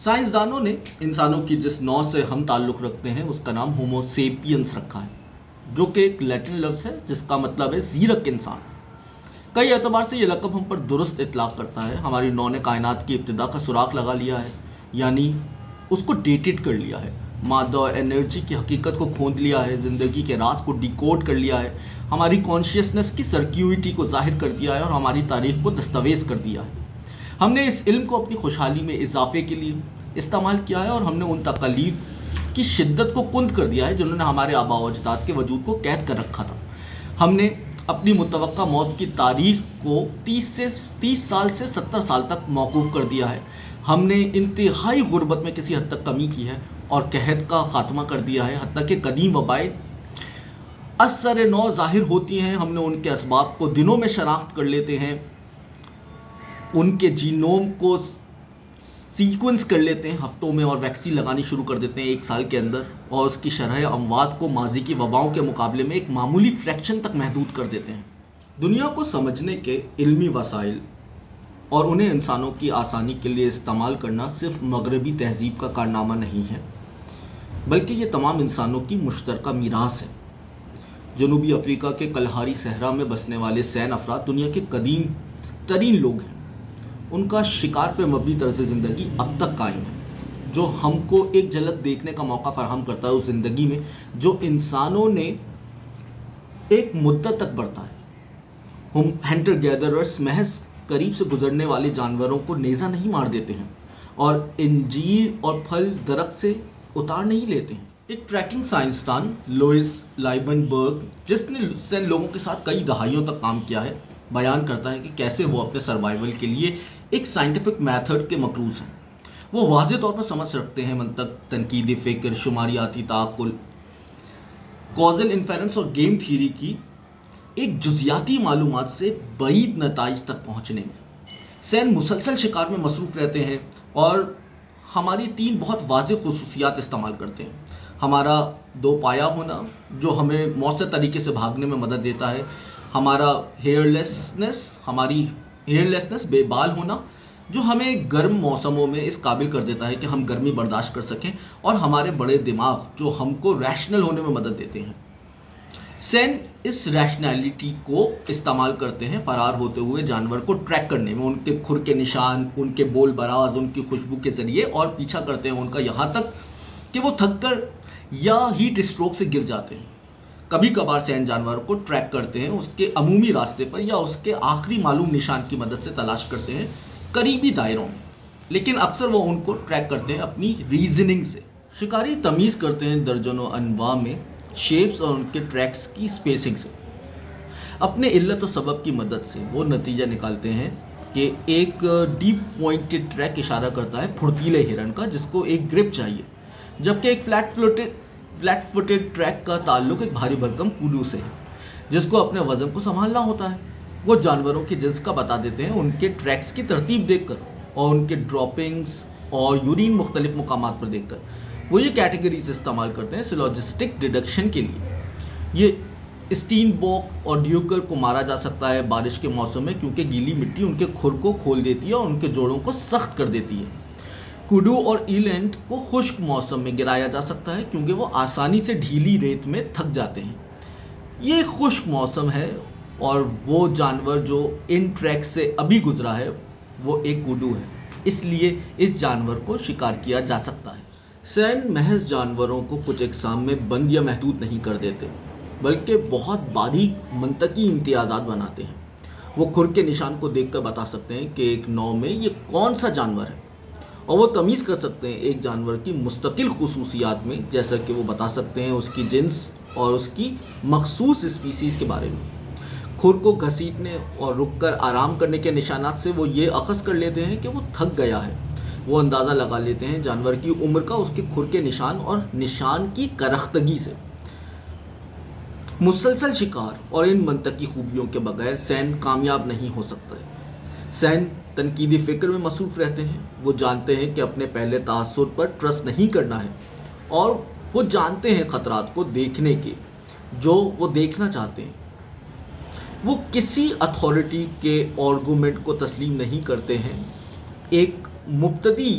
سائنسدانوں نے انسانوں کی جس نوع سے ہم تعلق رکھتے ہیں اس کا نام ہومو سیپینس رکھا ہے، جو کہ ایک لیٹن لفظ ہے جس کا مطلب ہے زیرک انسان۔ کئی اعتبار سے یہ لقب ہم پر درست اطلاق کرتا ہے۔ ہماری نوع نے کائنات کی ابتدا کا سراغ لگا لیا ہے، یعنی اس کو ڈیٹڈ کر لیا ہے، مادہ اور انرجی کی حقیقت کو کھود لیا ہے، زندگی کے راز کو ڈیکوڈ کر لیا ہے، ہماری کانشیسنس کی سرکیوٹی کو ظاہر کر دیا ہے اور ہماری تاریخ کو دستاویز کر دیا ہے۔ ہم نے اس علم کو اپنی خوشحالی میں اضافے کے لیے استعمال کیا ہے اور ہم نے ان تکالیف کی شدت کو کند کر دیا ہے جنہوں نے ہمارے آباء و اجداد کے وجود کو قید کر رکھا تھا۔ ہم نے اپنی متوقع موت کی تاریخ کو 30 سال سے 70 سال تک موقوف کر دیا ہے۔ ہم نے انتہائی غربت میں کسی حد تک کمی کی ہے اور قحط کا خاتمہ کر دیا ہے، حتیٰ کہ قدیم وبائیں اثر نو ظاہر ہوتی ہیں، ہم نے ان کے اسباب کو دنوں میں شناخت کر لیتے ہیں، ان کے جینوم کو سیکوینس کر لیتے ہیں ہفتوں میں اور ویکسین لگانی شروع کر دیتے ہیں 1 سال کے اندر، اور اس کی شرح اموات کو ماضی کی وباؤں کے مقابلے میں ایک معمولی فریکشن تک محدود کر دیتے ہیں۔ دنیا کو سمجھنے کے علمی وسائل اور انہیں انسانوں کی آسانی کے لیے استعمال کرنا صرف مغربی تہذیب کا کارنامہ نہیں ہے، بلکہ یہ تمام انسانوں کی مشترکہ میراث ہے۔ جنوبی افریقہ کے کلہاری صحرا میں بسنے والے سین افراد دنیا کے قدیم ترین لوگ ہیں۔ ان کا شکار پہ مبنی طرز زندگی اب تک قائم ہے، جو ہم کو ایک جھلک دیکھنے کا موقع فراہم کرتا ہے اس زندگی میں جو انسانوں نے ایک مدت تک برتا ہے۔ ہم ہنٹر گیدررز محض قریب سے گزرنے والے جانوروں کو نیزہ نہیں مار دیتے ہیں اور انجیر اور پھل درخت سے اتار نہیں لیتے ہیں۔ ایک ٹریکنگ سائنسدان لوئس لائبن برگ، جس نے سین لوگوں کے ساتھ کئی دہائیوں تک کام کیا ہے، بیان کرتا ہے کہ کیسے وہ اپنے سروائیول کے لیے ایک سائنٹیفک میتھڈ کے مقروض ہیں۔ وہ واضح طور پر سمجھ رکھتے ہیں منطق، تنقیدی فکر، شماریاتی تعقل، کازل انفیرنس اور گیم تھیوری کی ایک جزیاتی معلومات سے بعید نتائج تک پہنچنے میں۔ سین مسلسل شکار میں مصروف رہتے ہیں اور ہماری 3 بہت واضح خصوصیات استعمال کرتے ہیں۔ ہمارا 2 پایا ہونا جو ہمیں مؤثر طریقے سے بھاگنے میں مدد دیتا ہے، ہمارا ہماری ہیئرلیسنس بے بال ہونا جو ہمیں گرم موسموں میں اس قابل کر دیتا ہے کہ ہم گرمی برداشت کر سکیں، اور ہمارے بڑے دماغ جو ہم کو ریشنل ہونے میں مدد دیتے ہیں۔ سین اس ریشنلٹی کو استعمال کرتے ہیں فرار ہوتے ہوئے جانور کو ٹریک کرنے میں، ان کے کھر کے نشان، ان کے بول براز، ان کی خوشبو کے ذریعے، اور پیچھا کرتے ہیں ان کا یہاں تک کہ وہ تھک کر یا ہیٹ اسٹروک سے گر جاتے ہیں۔ کبھی کبھار سین جانور کو ٹریک کرتے ہیں اس کے عمومی راستے پر یا اس کے آخری معلوم نشان کی مدد سے تلاش کرتے ہیں قریبی دائروں میں، لیکن اکثر وہ ان کو ٹریک کرتے ہیں اپنی ریزننگ سے۔ شکاری تمیز کرتے ہیں درجنوں انواع میں شیپس اور ان کے ٹریکس کی سپیسنگ سے۔ اپنے علت و سبب کی مدد سے وہ نتیجہ نکالتے ہیں کہ ایک ڈیپ پوائنٹڈ ٹریک اشارہ کرتا ہے پھرتیلے ہرن کا جس کو ایک گرپ چاہیے، جبکہ ایک فلیٹ فوٹڈ ٹریک کا تعلق ایک بھاری بھرکم کولو سے ہے جس کو اپنے وزن کو سنبھالنا ہوتا ہے۔ وہ جانوروں کے جنس کا بتا دیتے ہیں ان کے ٹریکس کی ترتیب دیکھ کر اور ان کے ڈراپنگز اور یورین مختلف مقامات پر دیکھ کر۔ وہ یہ کیٹیگریز استعمال کرتے ہیں سیلوجسٹک ڈیڈکشن کے لیے۔ یہ اسٹین بوک اور ڈیوکر کو مارا جا سکتا ہے بارش کے موسم میں کیونکہ گیلی مٹی ان کے کھر کو کھول دیتی ہے اور ان کے جوڑوں کو سخت کر دیتی ہے۔ کوڈو اور ایلینٹ کو خشک موسم میں گرایا جا سکتا ہے کیونکہ وہ آسانی سے ڈھیلی ریت میں تھک جاتے ہیں۔ یہ خشک موسم ہے اور وہ جانور جو ان ٹریک سے ابھی گزرا ہے وہ ایک کوڈو ہے، اس لیے اس جانور کو شکار کیا جا سکتا ہے۔ سین محض جانوروں کو کچھ اقسام میں بند یا محدود نہیں کر دیتے بلکہ بہت باریک منطقی امتیازات بناتے ہیں۔ وہ کھر کے نشان کو دیکھ کر بتا سکتے ہیں کہ ایک نوع میں یہ کون سا جانور ہے، اور وہ تمیز کر سکتے ہیں ایک جانور کی مستقل خصوصیات میں، جیسا کہ وہ بتا سکتے ہیں اس کی جنس اور اس کی مخصوص اسپیسیز کے بارے میں۔ کھر کو گھسیٹنے اور رک کر آرام کرنے کے نشانات سے وہ یہ اخذ کر لیتے ہیں کہ وہ تھک گیا ہے۔ وہ اندازہ لگا لیتے ہیں جانور کی عمر کا اس کے کھر کے نشان اور نشان کی کرختگی سے۔ مسلسل شکار اور ان منطقی خوبیوں کے بغیر سین کامیاب نہیں ہو سکتا ہے۔ سین تنقیدی فکر میں مصروف رہتے ہیں۔ وہ جانتے ہیں کہ اپنے پہلے تاثر پر ٹرسٹ نہیں کرنا ہے، اور وہ جانتے ہیں خطرات کو دیکھنے کے جو وہ دیکھنا چاہتے ہیں۔ وہ کسی اتھارٹی کے آرگومنٹ کو تسلیم نہیں کرتے ہیں۔ ایک مبتدی